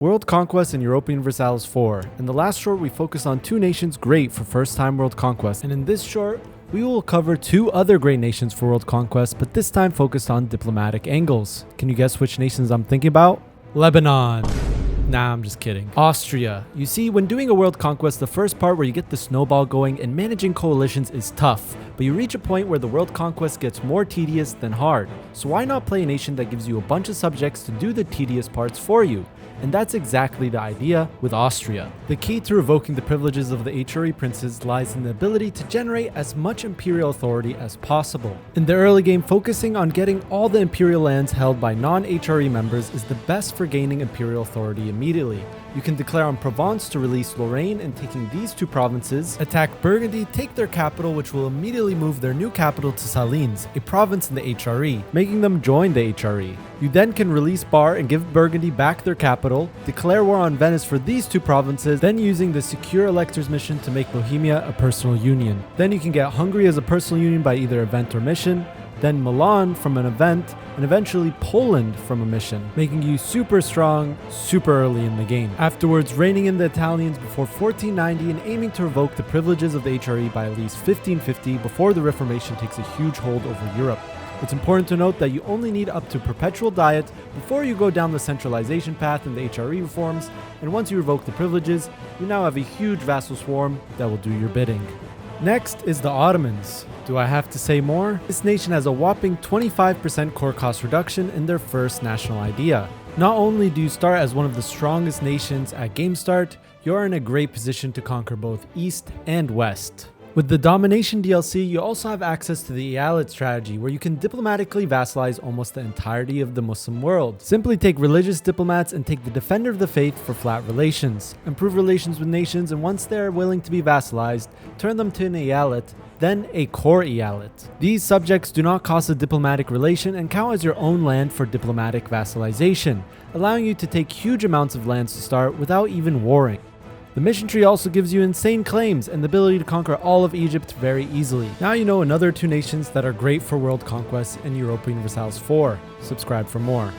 World Conquest and Europa Universalis IV. In the last short, we focused on two nations great for first-time world conquest, and in this short, we will cover two other great nations for world conquest, but this time focused on diplomatic angles. Can you guess which nations I'm thinking about? Lebanon. Nah, I'm just kidding. Austria. You see, when doing a world conquest, the first part where you get the snowball going and managing coalitions is tough, but you reach a point where the world conquest gets more tedious than hard. So why not play a nation that gives you a bunch of subjects to do the tedious parts for you? And that's exactly the idea with Austria. The key to revoking the privileges of the HRE princes lies in the ability to generate as much imperial authority as possible. In the early game, focusing on getting all the imperial lands held by non-HRE members is the best for gaining imperial authority immediately. You can declare on Provence to release Lorraine and taking these two provinces, attack Burgundy, take their capital, which will immediately move their new capital to Salins, a province in the HRE, making them join the HRE. You then can release Bar and give Burgundy back their capital, declare war on Venice for these two provinces, then using the Secure Electors mission to make Bohemia a personal union. Then you can get Hungary as a personal union by either event or mission, then Milan from an event, and eventually Poland from a mission, making you super strong, super early in the game. Afterwards, reining in the Italians before 1490 and aiming to revoke the privileges of the HRE by at least 1550 before the Reformation takes a huge hold over Europe. It's important to note that you only need up to Perpetual Diet before you go down the centralization path in the HRE reforms, and once you revoke the privileges, you now have a huge vassal swarm that will do your bidding. Next is the Ottomans. Do I have to say more? This nation has a whopping 25% core cost reduction in their first national idea. Not only do you start as one of the strongest nations at game start, you're in a great position to conquer both East and West. With the Domination DLC, you also have access to the Eyalets strategy, where you can diplomatically vassalize almost the entirety of the Muslim world. Simply take religious diplomats and take the Defender of the Faith for flat relations. Improve relations with nations, and once they are willing to be vassalized, turn them to an Eallet, then a core Eallet. These subjects do not cost a diplomatic relation and count as your own land for diplomatic vassalization, allowing you to take huge amounts of lands to start without even warring. The mission tree also gives you insane claims and the ability to conquer all of Egypt very easily. Now you know another two nations that are great for world conquest and Europa Universalis IV. Subscribe for more.